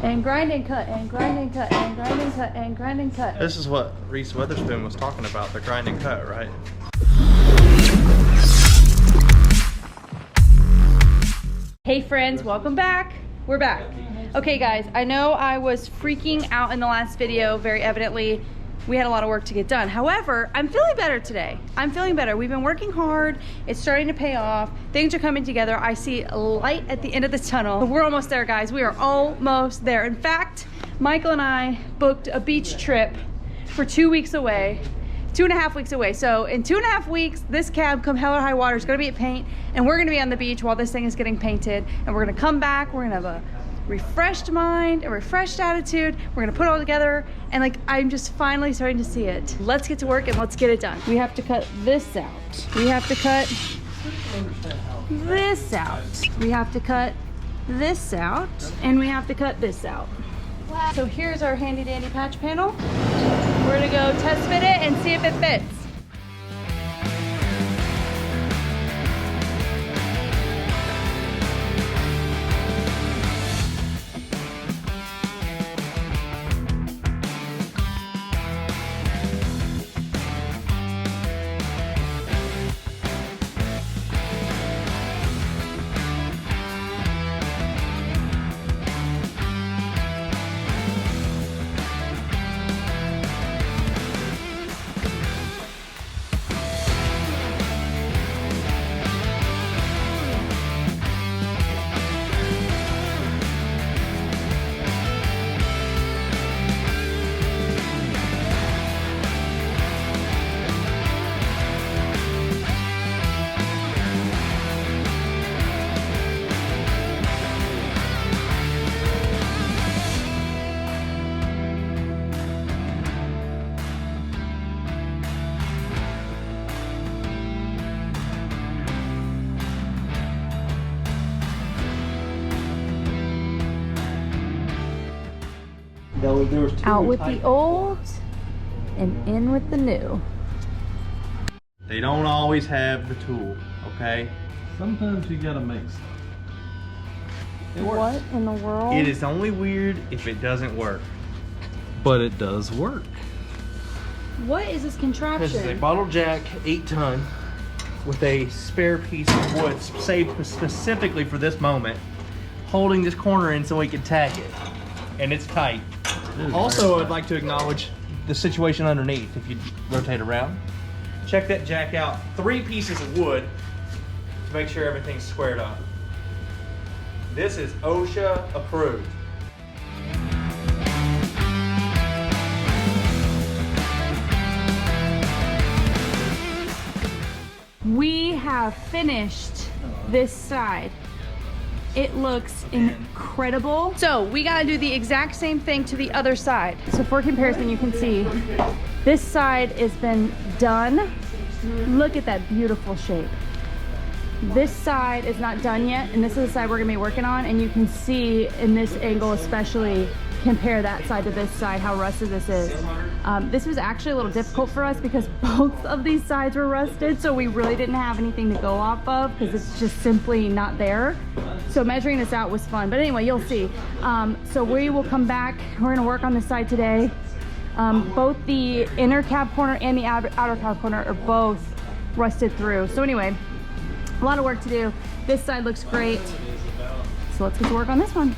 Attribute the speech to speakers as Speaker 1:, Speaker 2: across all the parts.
Speaker 1: And grind and cut, and grind and cut, and grind and cut, and grind and cut.
Speaker 2: This is what Reese Witherspoon was talking about, the grind and cut, right?
Speaker 1: Hey friends, welcome back. We're back. Okay guys, I know I was freaking out in the last video, very evidently. We had a lot of work to get done. However, I'm feeling better today. I'm feeling better. We've been working hard. It's starting to pay off. Things are coming together. I see a light at the end of the tunnel. We're almost there, guys. We are almost there. In fact, Michael and I booked a beach trip for 2 weeks away, 2.5 weeks away. So in 2.5 weeks, this cab, come hell or high water, is gonna be at paint, and we're gonna be on the beach while this thing is getting painted. And we're gonna come back, we're gonna have a refreshed mind, a refreshed attitude. We're gonna put it all together, and like, I'm just finally starting to see it. Let's get to work and let's get it done. We have to cut this out. We have to cut this out. We have to cut this out, and we have to cut this out. So here's our handy dandy patch panel. We're gonna go test fit it and see if it fits.
Speaker 3: There was
Speaker 1: Out with the old and in with the new.
Speaker 2: They don't always have the tool, okay?
Speaker 3: Sometimes you gotta make stuff. It works.
Speaker 1: What in the world?
Speaker 2: It is only weird if it doesn't work.
Speaker 3: But it does work.
Speaker 1: What is this contraption?
Speaker 2: This is a bottle jack 8-ton with a spare piece of wood saved specifically for this moment, holding this corner in so we can tack it. And it's tight. Also, I'd like to acknowledge the situation underneath. If you rotate around, check that jack out. 3 pieces of wood to make sure everything's squared up. This is OSHA approved.
Speaker 1: We have finished this side. It looks incredible. So we gotta do the exact same thing to the other side. So for comparison, you can see this side has been done. Look at that beautiful shape. This side is not done yet, and this is the side we're gonna be working on, and you can see in this angle especially, compare that side to this side, how rusted this is. This was actually a little difficult for us because both of these sides were rusted, so we really didn't have anything to go off of because it's just simply not there. So measuring this out was fun, but anyway, you'll see. So we will come back, we're gonna work on this side today. Both the inner cab corner and the outer cab corner are both rusted through. So anyway, a lot of work to do. This side looks great. So let's get to work on this one.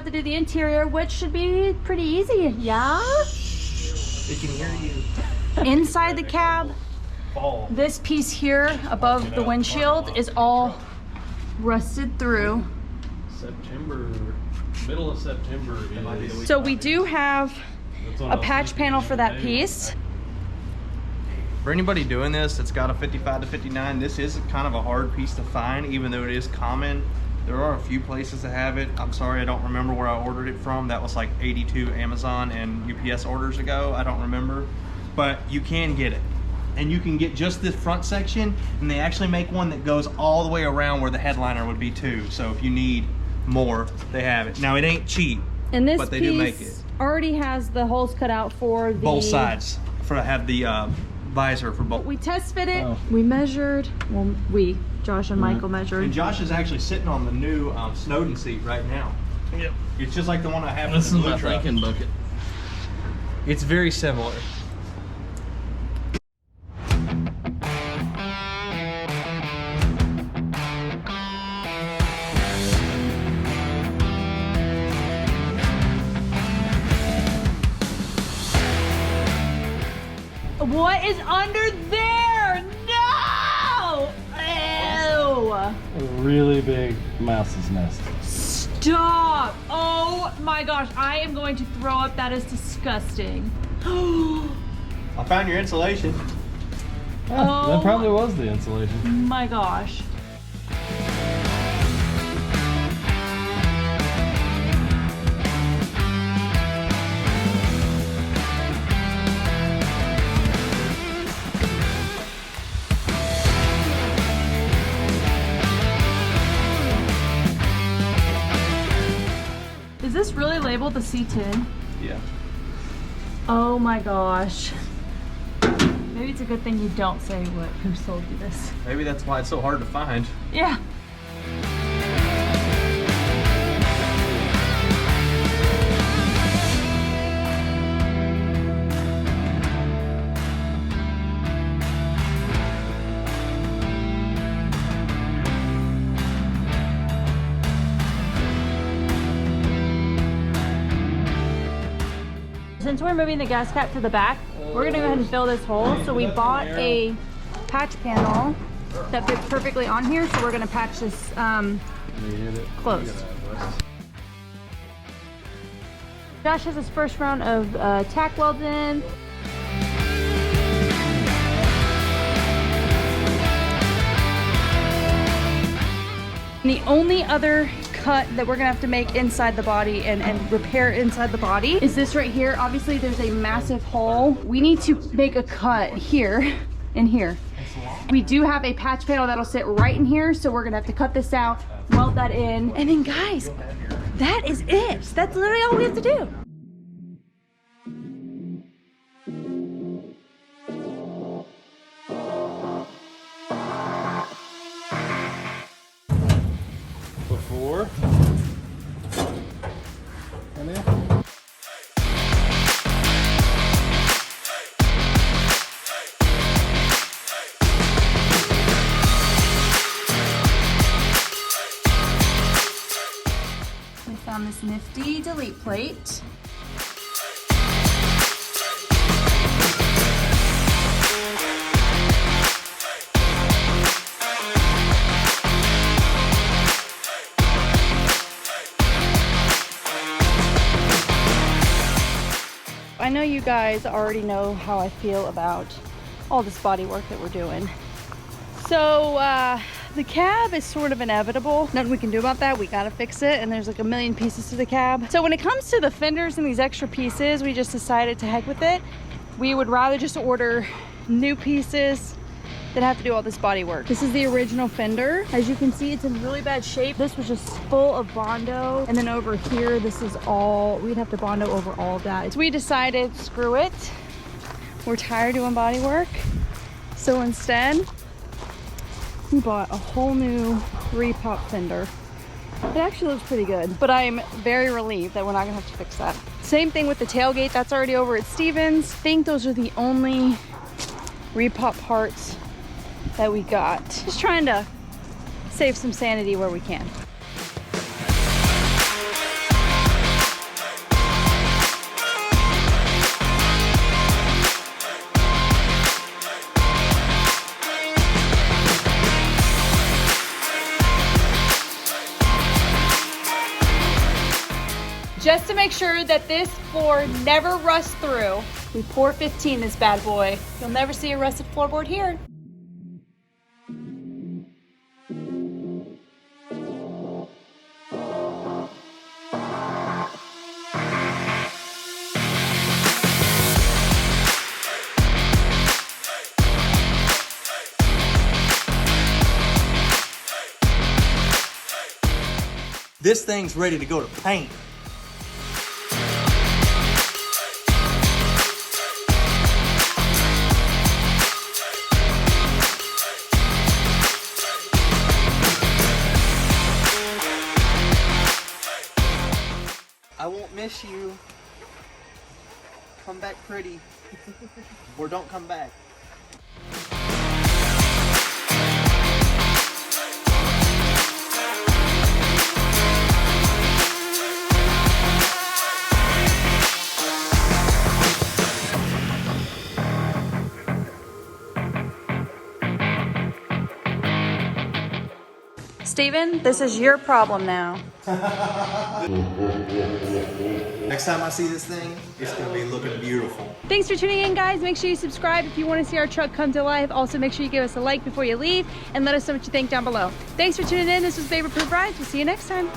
Speaker 1: have to do the interior, which should be pretty easy. Yeah.
Speaker 2: They can hear you.
Speaker 1: Inside the cab,
Speaker 2: Fall.
Speaker 1: this piece here above the windshield is all rusted through.
Speaker 3: September, middle of September is.
Speaker 1: So we do have a patch panel for that piece.
Speaker 2: For anybody doing this that's got a 55 to 59, this is kind of a hard piece to find, even though it is common. There are a few places that have it. I'm sorry, I don't remember where I ordered it from. That was like 82 Amazon and UPS orders ago. I don't remember, but you can get it. And you can get just this front section, and they actually make one that goes all the way around where the headliner would be too. So if you need more, they have it. Now it ain't cheap,
Speaker 1: And this
Speaker 2: but they
Speaker 1: piece
Speaker 2: do make it.
Speaker 1: already has the holes cut out for the
Speaker 2: Both sides for have the visor for both.
Speaker 1: We test fit it.
Speaker 3: Oh.
Speaker 1: We measured. Well, Josh and Michael measured.
Speaker 2: And Josh is actually sitting on the new Snowden seat right now.
Speaker 3: Yep.
Speaker 2: It's just like the one I have.
Speaker 3: This
Speaker 2: in
Speaker 3: is
Speaker 2: the blue
Speaker 3: my
Speaker 2: truck.
Speaker 3: thinking bucket.
Speaker 2: It's very similar.
Speaker 1: What is under there? No! Ew!
Speaker 3: A really big mouse's nest.
Speaker 1: Stop! Oh my gosh, I am going to throw up. That is disgusting.
Speaker 2: I found your insulation.
Speaker 3: Ah,
Speaker 1: Oh.
Speaker 3: that probably was the insulation.
Speaker 1: My gosh. Is this really labeled the C10?
Speaker 2: Yeah.
Speaker 1: Oh my gosh. Maybe it's a good thing you don't say who sold you this.
Speaker 2: Maybe that's why it's so hard to find.
Speaker 1: Yeah. Since we're moving the gas cap to the back, we're gonna go ahead and fill this hole. So we bought a patch panel that fits perfectly on here. So we're gonna patch this closed. Josh has his first round of tack welds in. And the only other cut that we're gonna have to make inside the body and repair inside the body is this right here. Obviously there's a massive hole. We need to make a cut here and here. We do have a patch panel that'll sit right in here, so we're gonna have to cut this out, weld that in, and then guys, that is it. That's literally all we have to do.
Speaker 3: Before. And then.
Speaker 1: We found this nifty delete plate. I know you guys already know how I feel about all this body work that we're doing. So the cab is sort of inevitable. Nothing we can do about that. We gotta fix it, and there's like a million pieces to the cab. So when it comes to the fenders and these extra pieces, we just decided to heck with it. We would rather just order new pieces that have to do all this body work. This is the original fender. As you can see, it's in really bad shape. This was just full of Bondo. And then over here, this is all, we'd have to Bondo over all of that. So we decided, screw it. We're tired doing body work. So instead, we bought a whole new repop fender. It actually looks pretty good, but I'm very relieved that we're not gonna have to fix that. Same thing with the tailgate, that's already over at Stevens. I think those are the only repop parts that we got. Just trying to save some sanity where we can. Just to make sure that this floor never rusts through, we pour 15 this bad boy. You'll never see a rusted floorboard here.
Speaker 2: This thing's ready to go to paint.
Speaker 4: I won't miss you. Come back pretty. Or don't come back.
Speaker 1: Steven, this is your problem now.
Speaker 4: Next time I see this thing, it's gonna be looking beautiful.
Speaker 1: Thanks for tuning in, guys. Make sure you subscribe if you want to see our truck come to life. Also, make sure you give us a like before you leave and let us know what you think down below. Thanks for tuning in. This was Favorite Proof Rides. We'll see you next time.